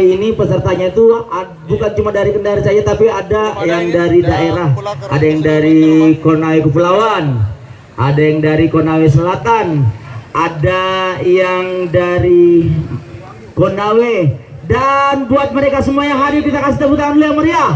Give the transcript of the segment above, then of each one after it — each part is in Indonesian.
kali ini pesertanya itu bukan cuma dari Kendari saja, tapi ada yang dari daerah, ada yang dari Konawe Kepulauan, ada yang dari Konawe Selatan, ada yang dari Konawe, dan buat mereka semua yang hadir kita kasih tepuk tangan dulu yang meriah.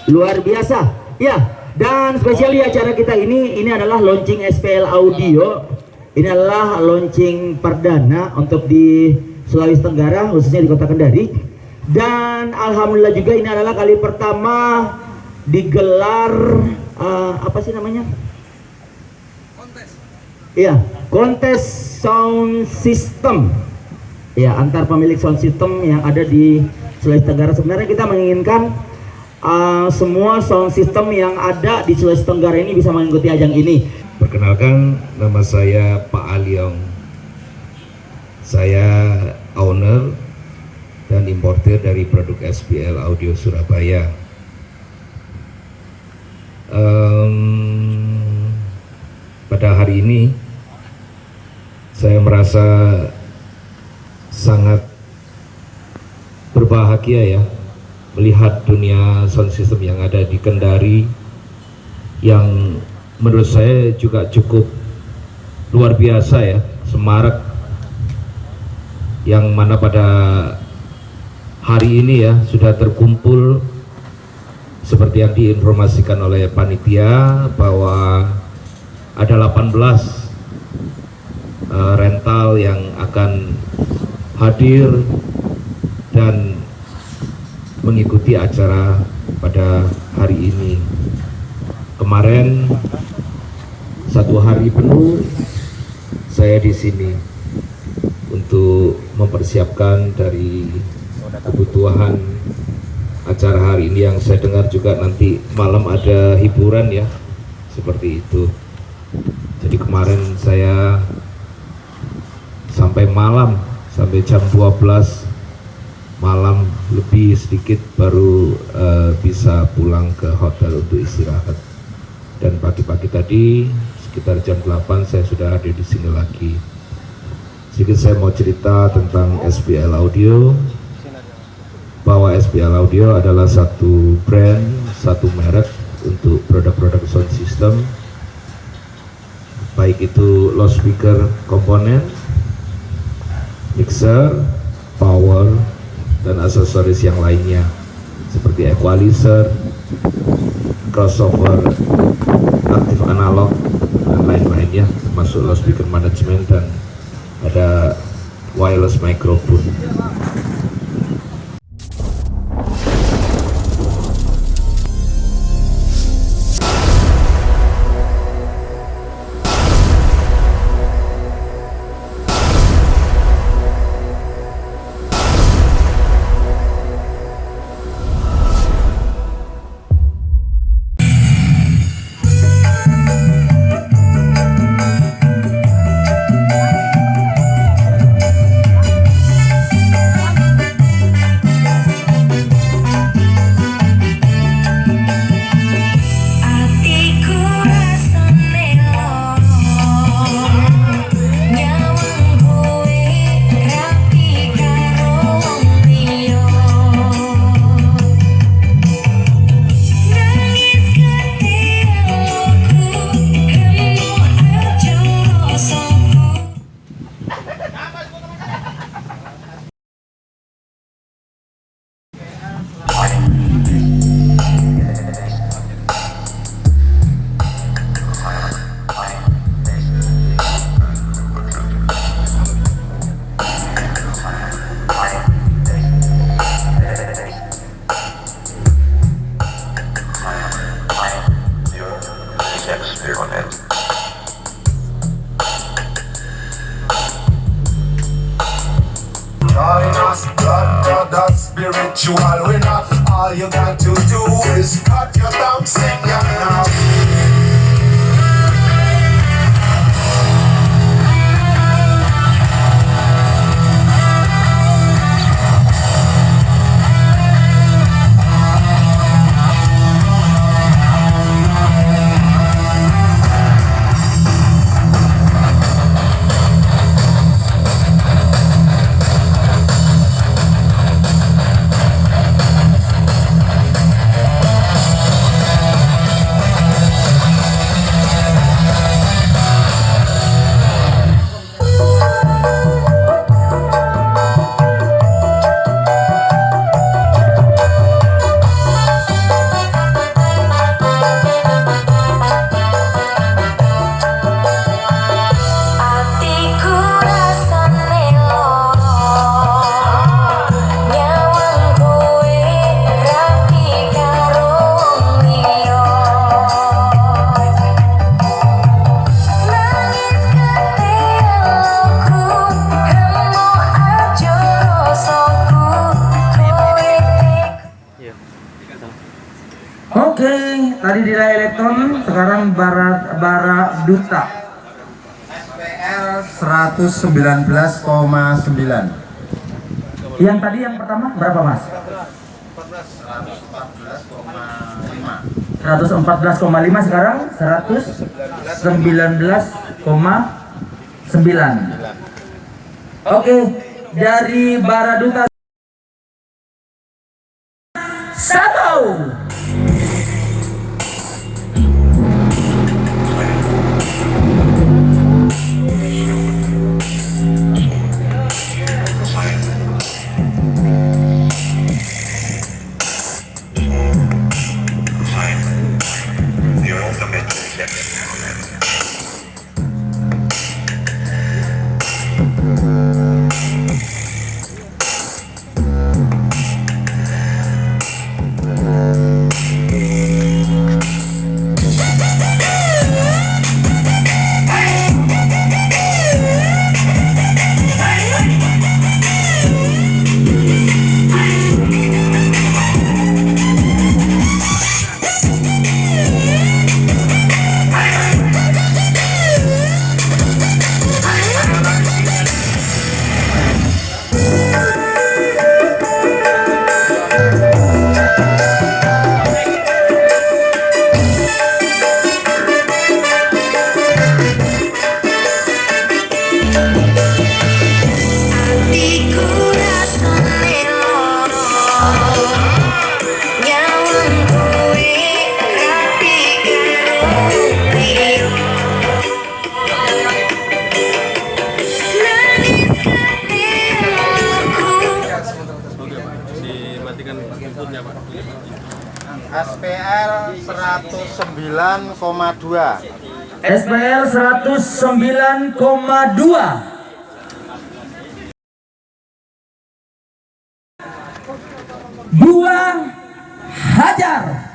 Luar biasa, ya. Dan spesial di acara kita ini adalah launching SPL Audio. Ini adalah launching perdana untuk di Sulawesi Tenggara, khususnya di Kota Kendari. Dan alhamdulillah juga ini adalah kali pertama digelar apa sih namanya? Kontes. Iya, kontes sound system. Ya, antar pemilik sound system yang ada di Sulawesi Tenggara. Sebenarnya kita menginginkan semua sound system yang ada di Sulawesi Tenggara ini bisa mengikuti ajang ini. Perkenalkan, nama saya Pak Aliong. Saya owner dan importer dari produk SPL Audio Surabaya. Pada hari ini saya merasa sangat berbahagia ya melihat dunia sound system yang ada di Kendari, yang menurut saya juga cukup luar biasa ya, semarak, yang mana pada hari ini ya sudah terkumpul seperti yang diinformasikan oleh panitia bahwa ada 18 rental yang akan hadir dan mengikuti acara pada hari ini. Kemarin satu hari penuh saya di sini untuk mempersiapkan dari kebutuhan acara hari ini, yang saya dengar juga nanti malam ada hiburan ya, seperti itu. Jadi kemarin saya sampai malam, sampai jam 12 malam lebih sedikit baru bisa pulang ke hotel untuk istirahat. Dan pagi-pagi tadi sekitar jam 8 saya sudah ada di sini lagi. Sedikit saya mau cerita tentang SPL Audio, bahwa SPL Audio adalah satu brand, satu merek untuk produk-produk sound system, baik itu loudspeaker komponen, mixer, power, dan aksesoris yang lainnya seperti equalizer, crossover, aktif analog, dan lain-lainnya, termasuk loudspeaker management, dan ada wireless microphone. Spiritual winner, all you got to do is cut your thumb, sing now. Oke, tadi di elektron, sekarang bara duta. SPL 119,9. Yang tadi yang pertama berapa Mas? 114,5 sekarang 119,9. Oke, dari Baraduta 1. SPL 109,2. SPL 109,2. Buang hajar.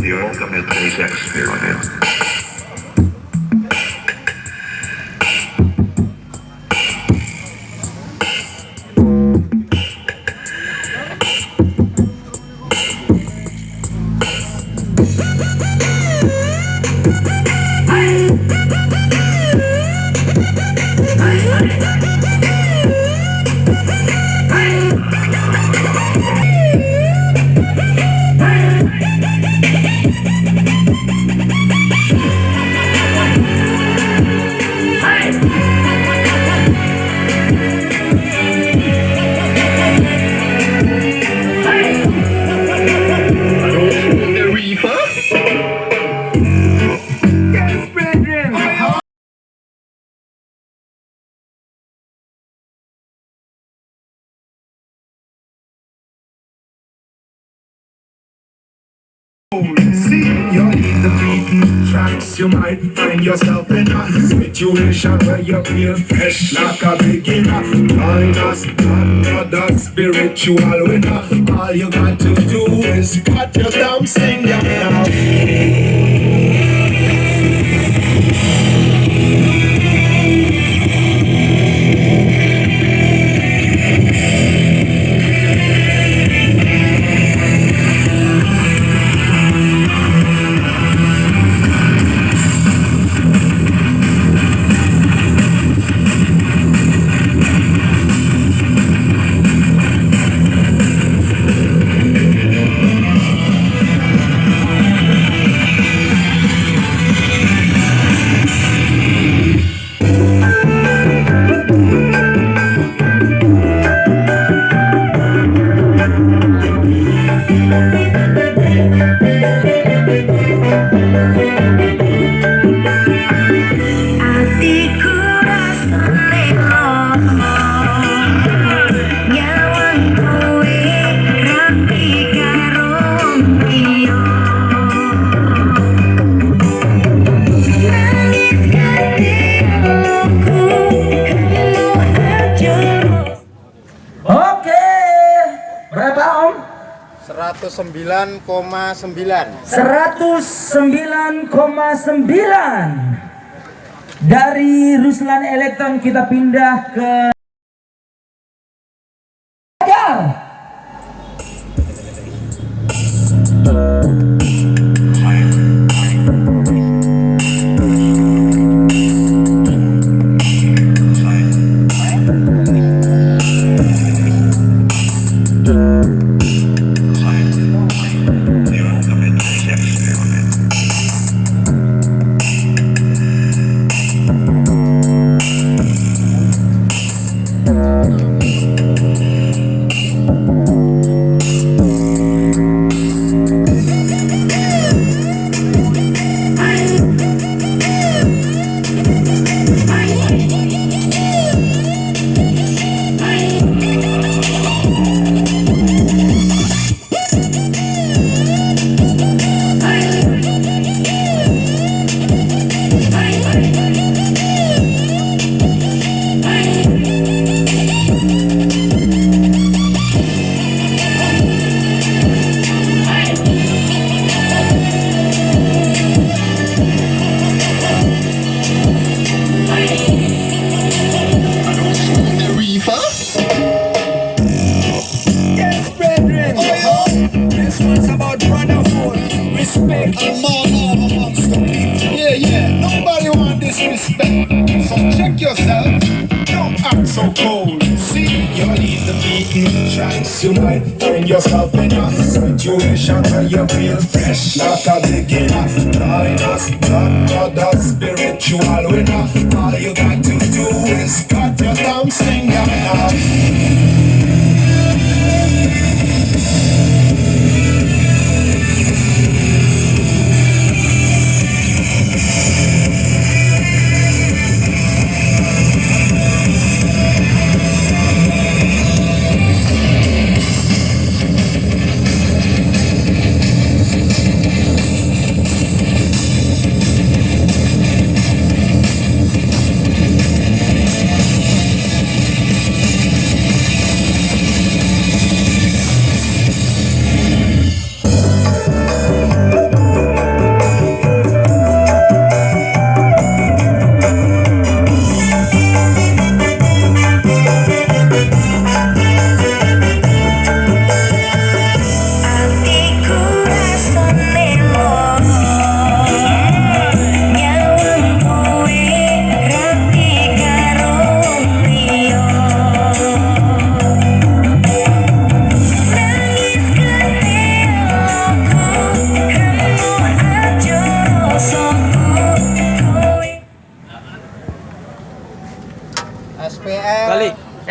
The ultimate bass experiment. See, you're in the beaten tracks. You might find yourself in a situation where you feel fresh like a beginner. Minus another spiritual winner. All you got to do is put your thumb, sing your now. 109,9. 109,9. Dari Ruslan Elektron kita pindah ke disrespect. So check yourself, don't act so cold. See, you need the beaten chance. You might find yourself in a situation where you feel fresh like a beginner. Minus blood, the spiritual winner. All you got to do is cut your thumb finger now.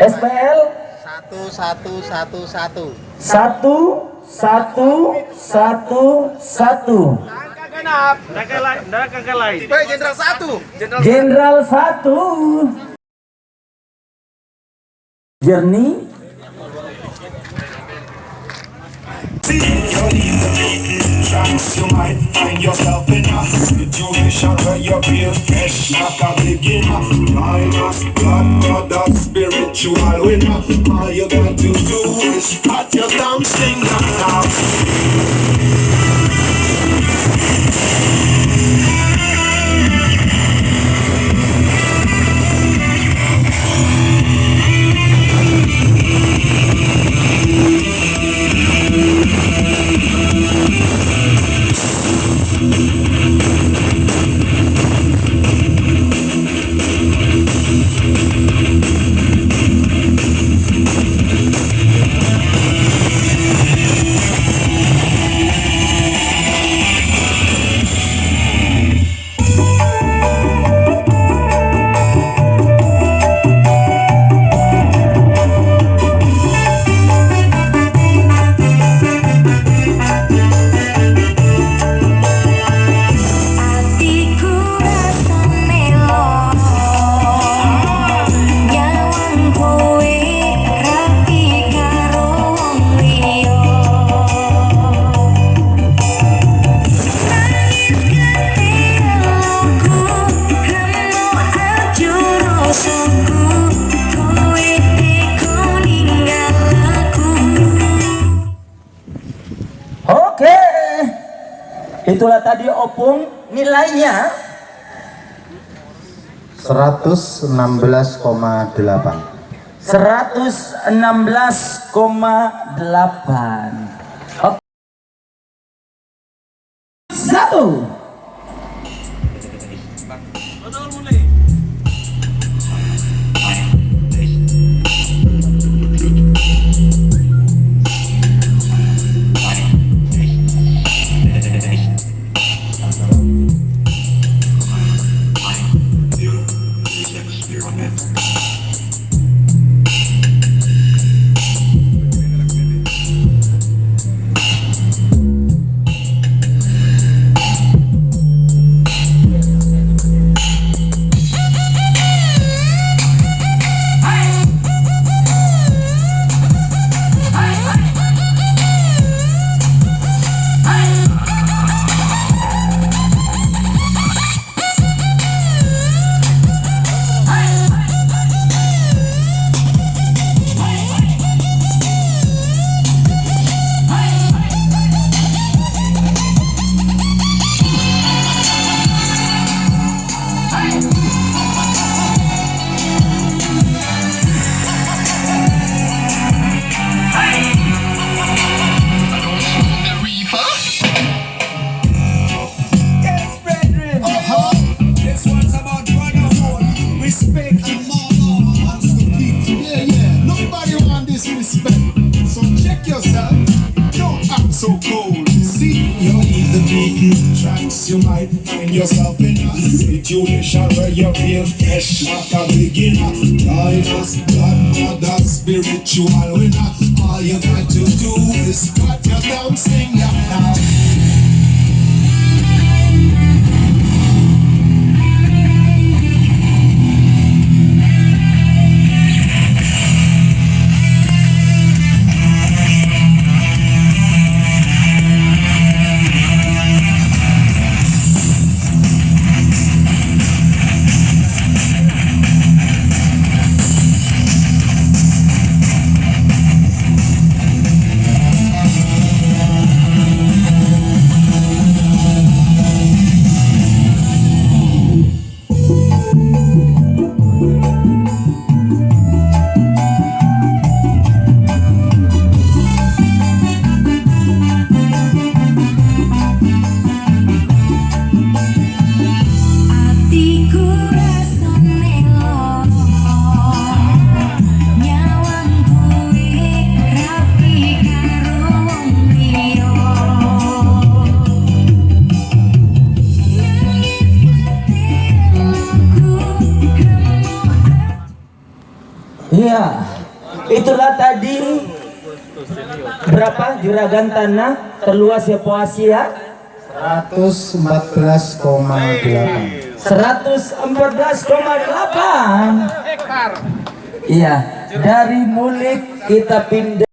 SPL 1111. 1111. Jenderal 1. Jenderal 1. Jernih. You might find yourself in a situation where you feel fresh like a beginner. Minus blood, the spiritual winner. All you got to do is cut your thumb finger now. Itulah tadi opung, nilainya 116,8. 116,8. Oke. 1. Yes, brethren. This one's about brotherhood, respect, and love amongst the people. Yeah, yeah. Nobody want disrespect. So check yourself. Don't act so cold. See, you need the beaten tracks. You might find yourself in a situation where you feel fresh like a beginner. Join us, godmother, spiritual winner. All you got to do is cut your damn singer now. Atiku rasa melo, nyawang kuwi rapi karo wong liya. Nangis katiku Iya, itulah tadi berapa juragan tanah terluas ya Asia? 114,8. 114,8 hektar. Iya, dari Mulik kita pindah.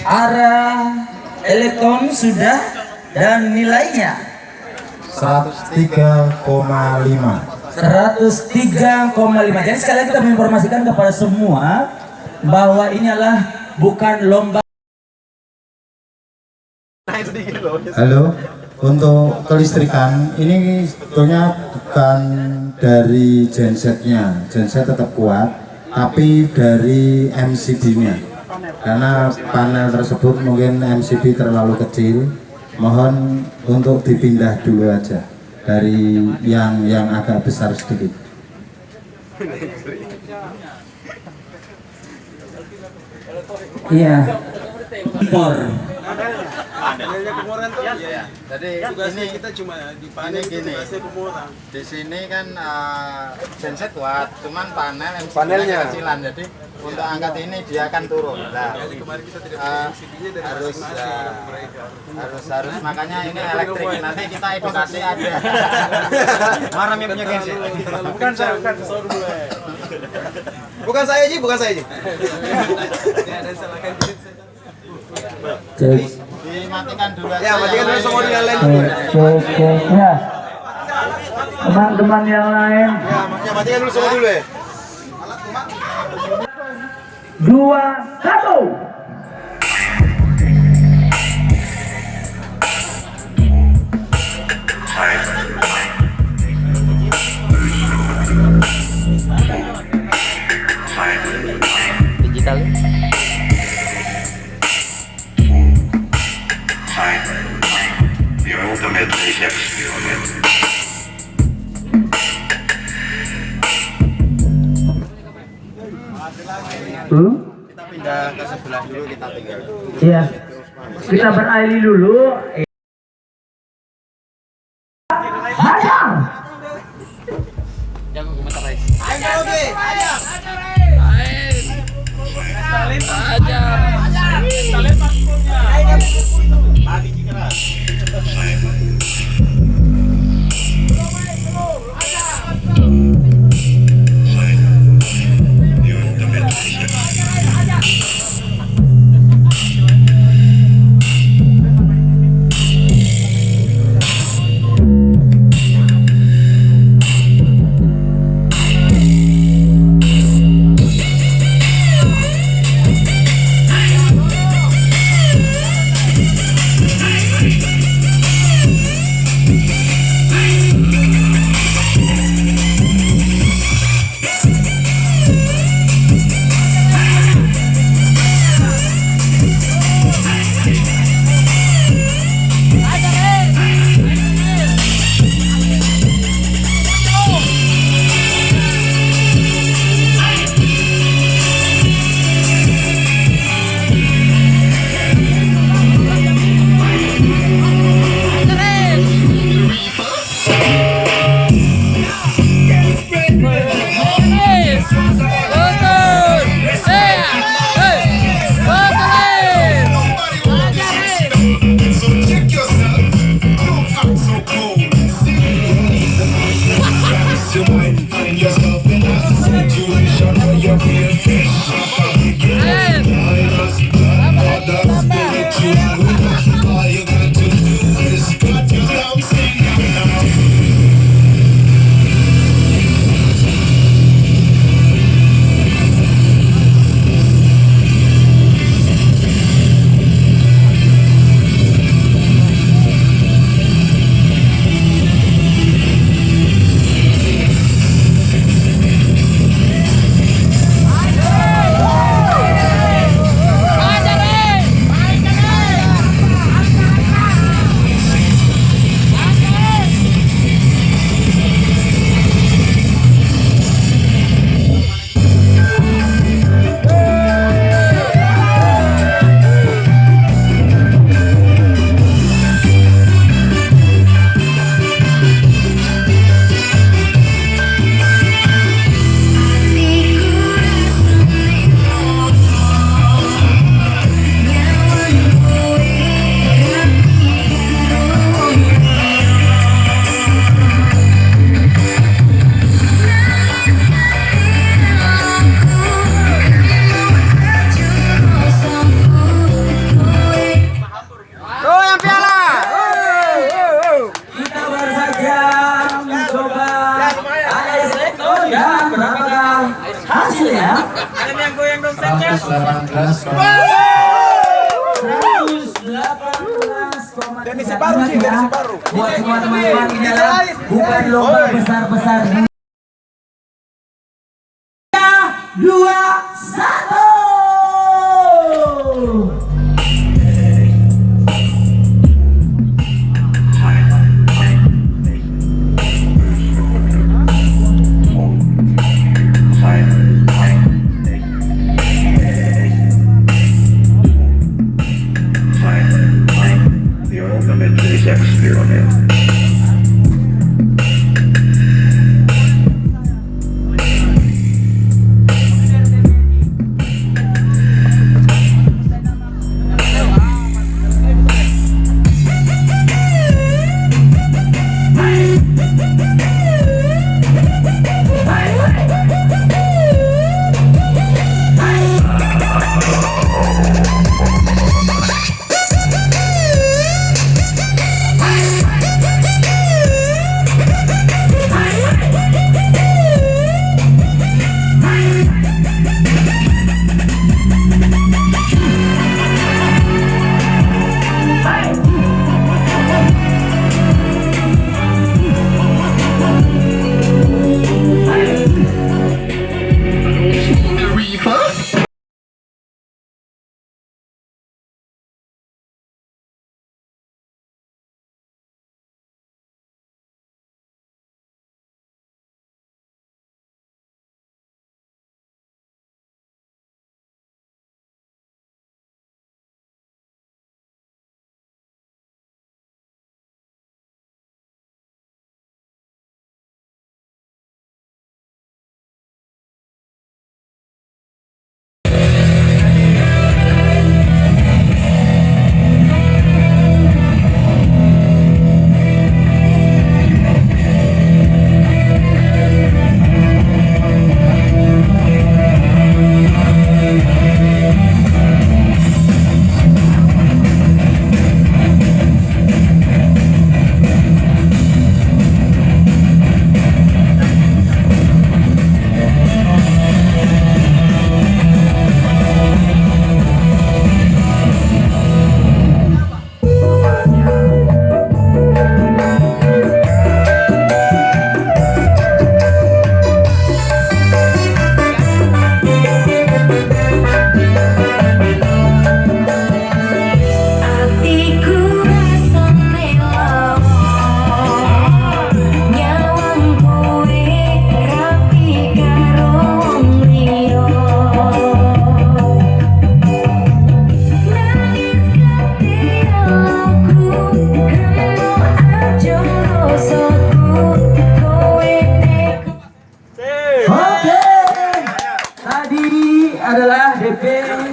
Arah elektron sudah dan nilainya 103,5. 103,5. Jadi sekalian kita menginformasikan kepada semua bahwa ini adalah bukan lomba. Halo, untuk kelistrikan ini sebetulnya bukan dari gensetnya, genset tetap kuat, tapi dari MCB-nya. Karena panel tersebut mungkin MCB terlalu kecil, mohon untuk dipindah dulu aja dari yang agak besar sedikit. Iya. Impor. Jadi ini kita cuma di panel gini. Di sini kan genset kuat, cuman panelnya kecilan. Jadi untuk angkat ini dia akan turun. Nah, harus makanya ini elektrik. Nanti kita edukasi ada. Mana yang punya genset? Bukan saya. Bukan saya Ji. Dimatikan dulu aja. Ya, matikan dulu semua yang lain dulu. Ya. Teman-teman yang lain. Ya, matikan dulu semua dulu ya. 2, 1. Digital. The ultimate experiment. Kita pindah ke sebelah dulu, kita tinggal. Iya. Kita beralih dulu. Jangan komentar guys. Teknisi baru sih, teknisi baru. Buat semua teman-teman ini adalah bukan lomba besar-besar. 2, 1. The ultimate is experiment.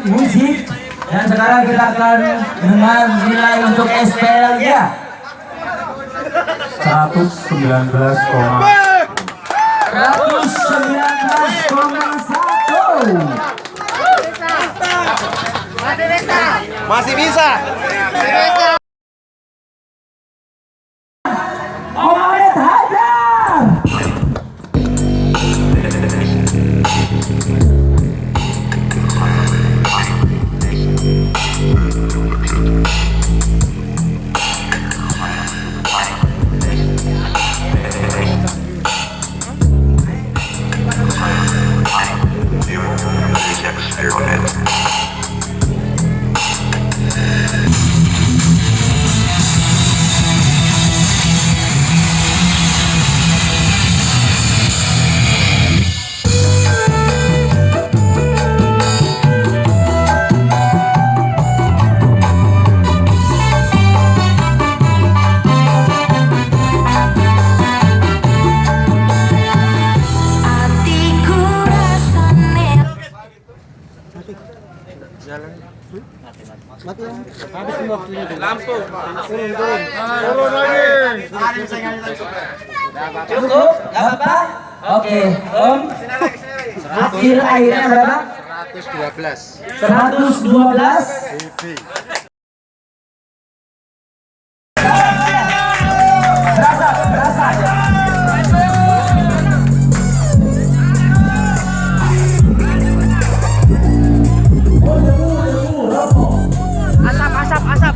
musik. Dan sekarang kita akan dengar nilai untuk SPL ya. 119,1. Masih bisa. Omet Hajar. Lampu. Turun lagi. Cukup? Gak apa-apa? Oke, Om. Hasil akhirnya berapa? 112. 112. Berasa, berasa. Asap.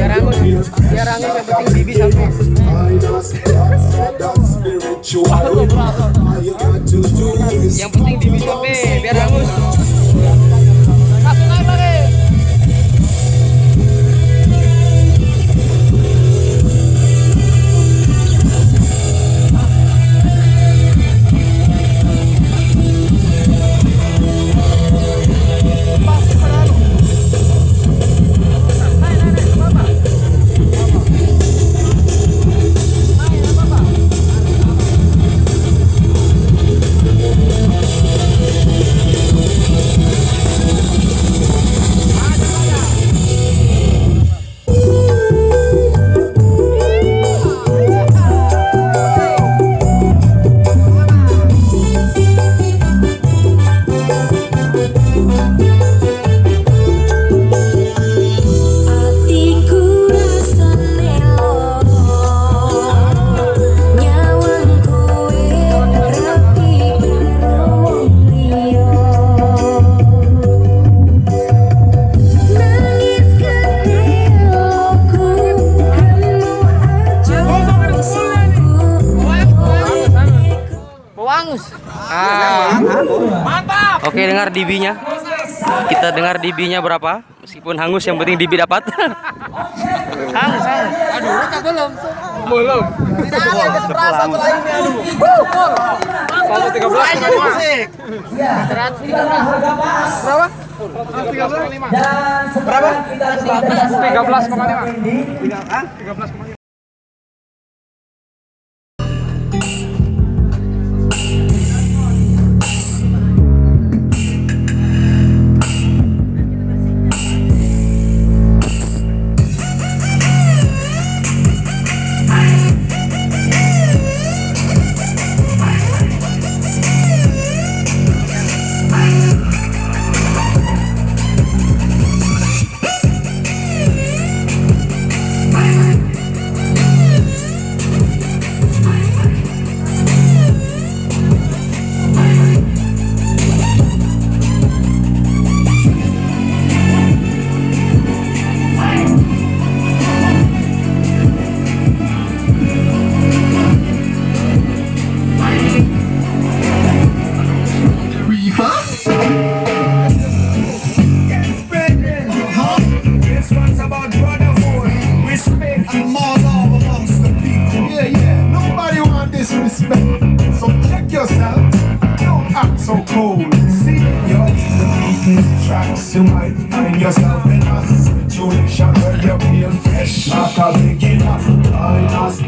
Biar angus yang penting Bibi sampai. Yang penting Bibi sampai, biar angus. Langsung aja lagi. Atiku rasa melo, nyawang kowe rapi karo wong liya. Nangis keteloku, remu aja rasaku. Mau angus. Mantap. Oke, dengar DB-nya. Kita dengar DB-nya berapa? Meskipun hangus, yang penting DB dapat. Hangus. Aduh, udah belum. Belum. Tidak ada yang sebelah satu lainnya. Kalau 13 musik. 113. Berapa? 13,5. Berapa? 13,5. 13,5. This one's about brotherhood, respect, and more love amongst the people. Yeah. Nobody want disrespect. So check yourself. Don't act so cold. See, you're either beating tracks. You might find yourself in a situation where you feel fresh like a beginner. Minus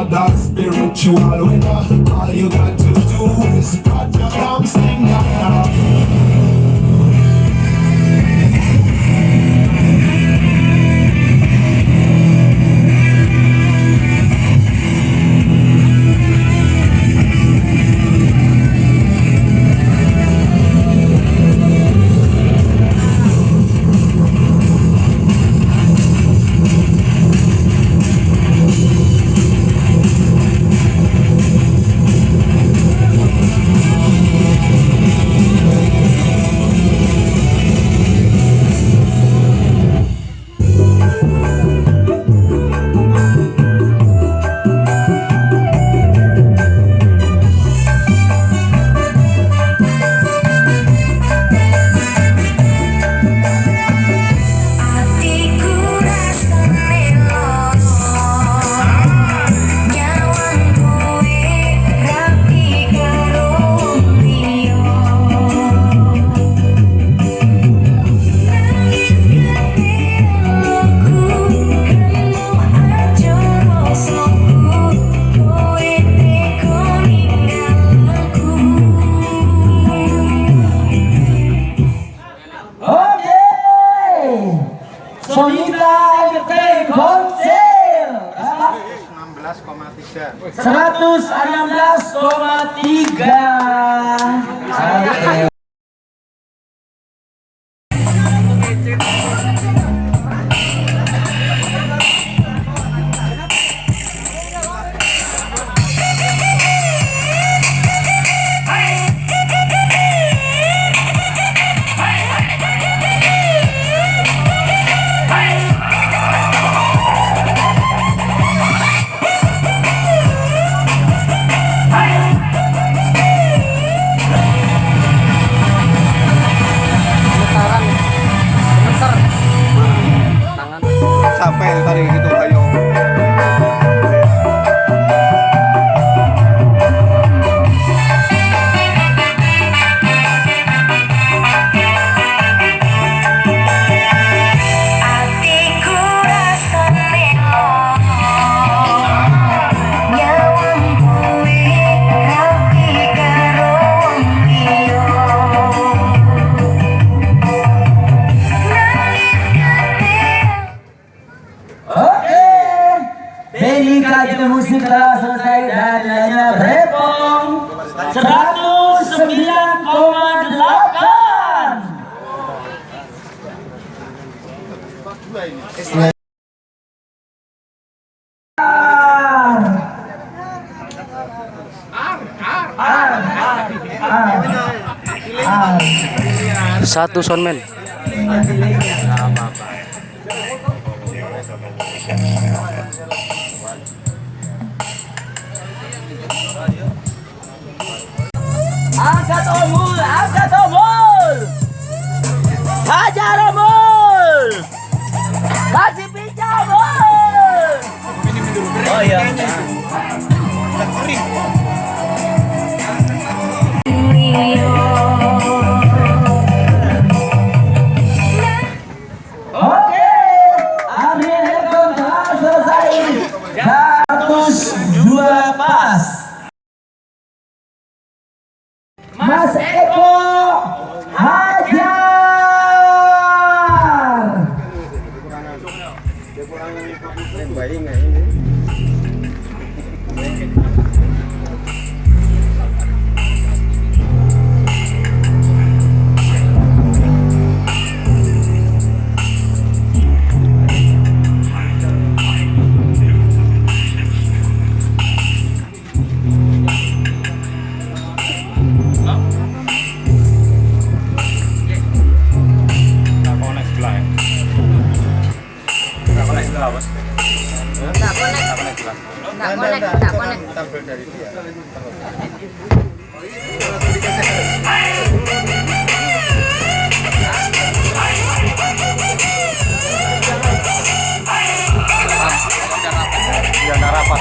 that spiritual winner. All you got to do is cut your damn stinger. Sonita Entertain Konsil 116,3. sampai tadi gitu ayo. Atiku rasa melo nyawang kowe rapi karo wong liya nangis katil. Oke, Benny kajian musik telah selesai dan nilainya berepong 109,8. Satu soundman. Angkat omul, angkat omul. Hajar omul. Kasih pinjam omul. Oh iya. Oke, Amin Ekon telah selesai. 102 pas. Mas Eko hajar. Tak konek. Tampil dari dia. Tidak rapat.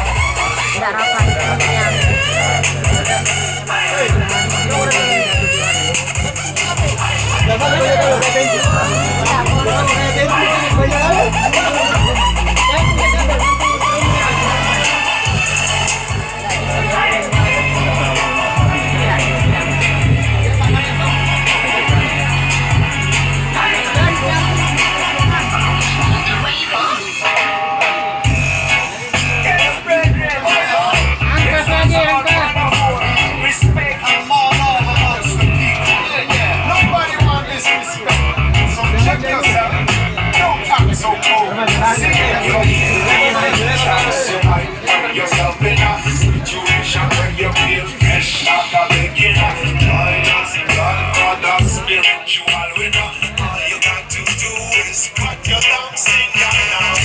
Yourself in a situation where you feel fresh, not a beginner. Join us, God, a spiritual winner. All you got to do is cut your thumbs in now.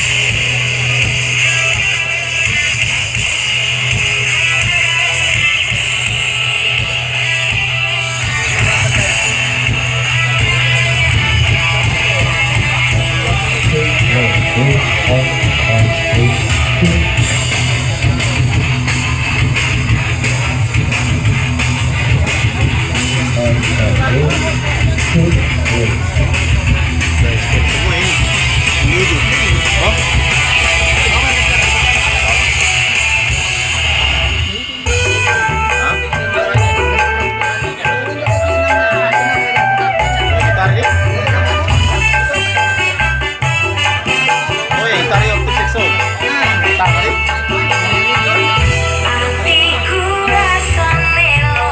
Atiku rasa melo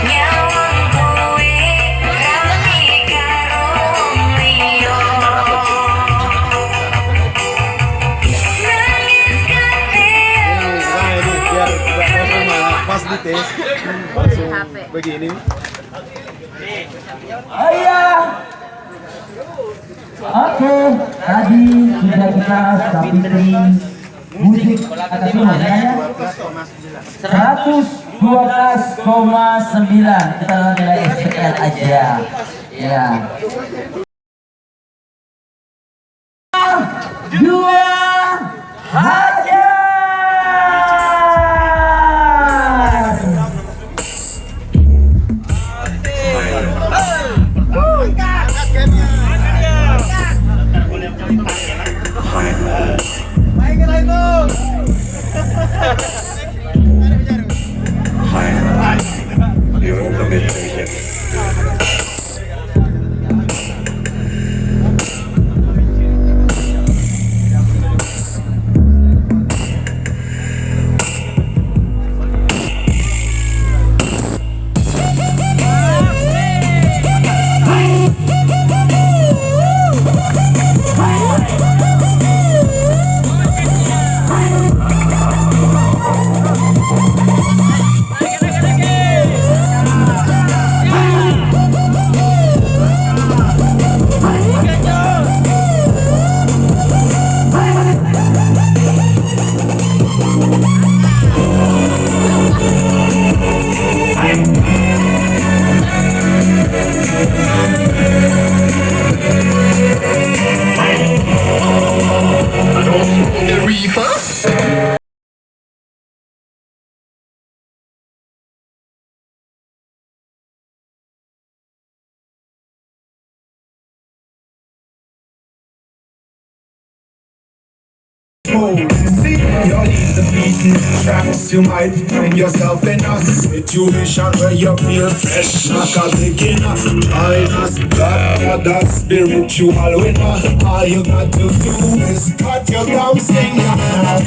nyawang kowe rapi karo wong liya nangis katil. Pas di tes langsung begini. Oh iya. Oke, tadi sudah kita sapitri musik akademinya 112,9. Kita nilai SPL aja. Ya. 2 hajar. See, you're in the beaten tracks. You might find yourself in a situation where you feel fresh like a beginner. Minus that spiritual winner. All you got to do is cut your thumb, sing now.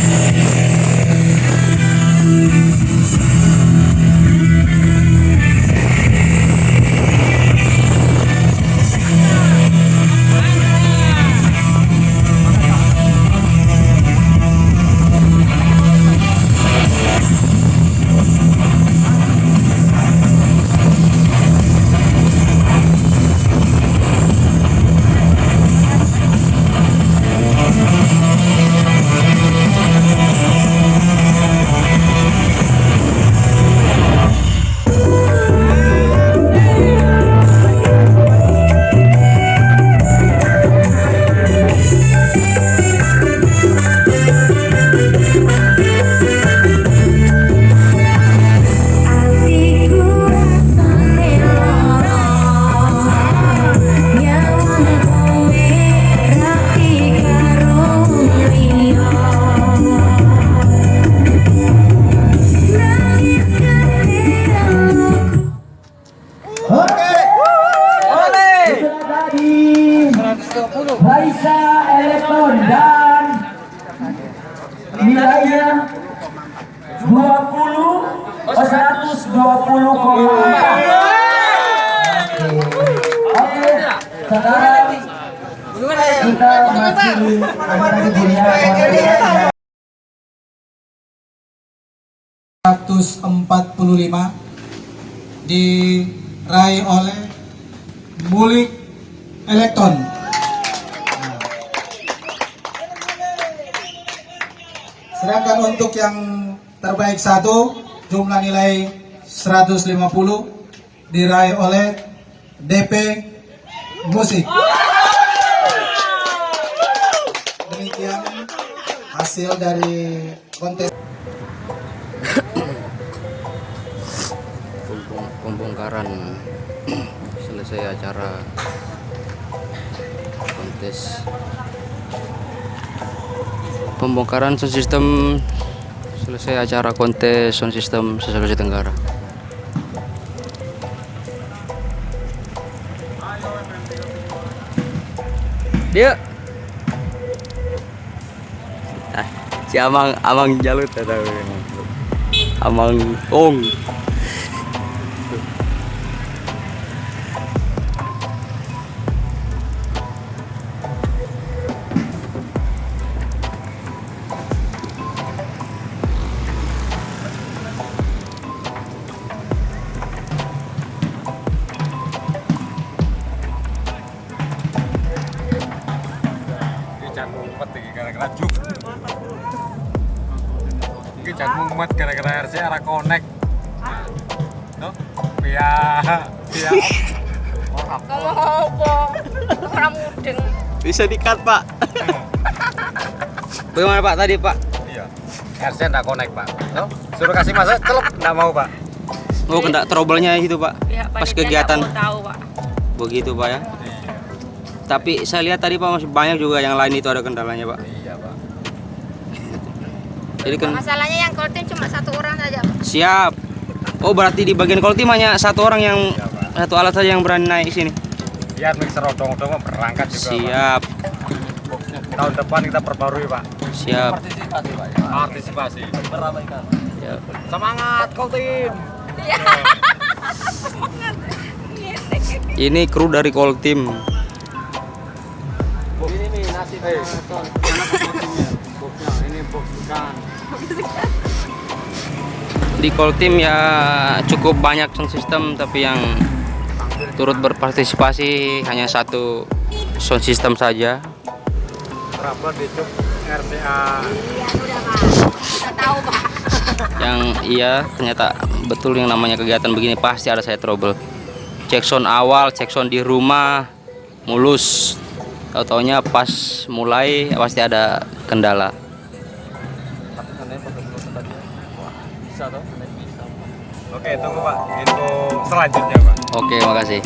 Atiku rasane lara, nyawane kowe rapi karo liya. Nangis ketinggalanku. Itu tadi Raisa Elektron dan nilainya 120,4. Oke, sekarang kita masih ada di dunia 145 diraih oleh Mulik Elektron. Sedangkan untuk yang terbaik satu jumlah nilai 150 diraih oleh DP Musik. Demikian hasil dari kontes. Pembongkaran selesai acara kontes pembongkaran sound system, selesai acara kontes sound system se-Sulawesi Tenggara. Dia si Amang Jalut tahu Amang Ong. Jangan mumet gara-gara RC arah connect. No? Via Ngomong apa? Orang mudeng. Bisa di-cut, Pak. Bagaimana Pak tadi Pak? Iya. RC nggak connect Pak. No? Suruh kasih masuk, celup nggak mau Pak. Oh kena trouble-nya itu Pak. Pihak Pas panitia kegiatan. nggak mau tahu Pak. Begitu Pak ya. Tapi saya lihat tadi Pak masih banyak juga yang lain itu ada kendalanya Pak. Iya Pak. Jadi kan Masalahnya yang call team cuma 1 orang saja Pak. siap. Oh berarti di bagian call team hanya 1 orang yang satu alat saja yang berani naik sini. Biar mixer odong-odong berangkat juga Pak. Siap. Tahun depan kita perbarui Pak. Siap. Partisipasi Pak. Ya. Partisipasi. Meramaikan. Siap. Semangat call team. Ini kru dari call team. Ini nih nasi son. Ini box ikan. Di call team ya cukup banyak sound system, tapi yang turut berpartisipasi hanya 1 sound system saja. Berapa dicuk RCA? Iya udah Pak. Kita tahu Pak. Yang iya ternyata betul yang namanya kegiatan begini pasti ada saya trouble. Cek sound awal, cek sound di rumah mulus. Tahu-taunya pas mulai pasti ada kendala. Oke, tunggu Pak. Info selanjutnya Pak. Oke, makasih.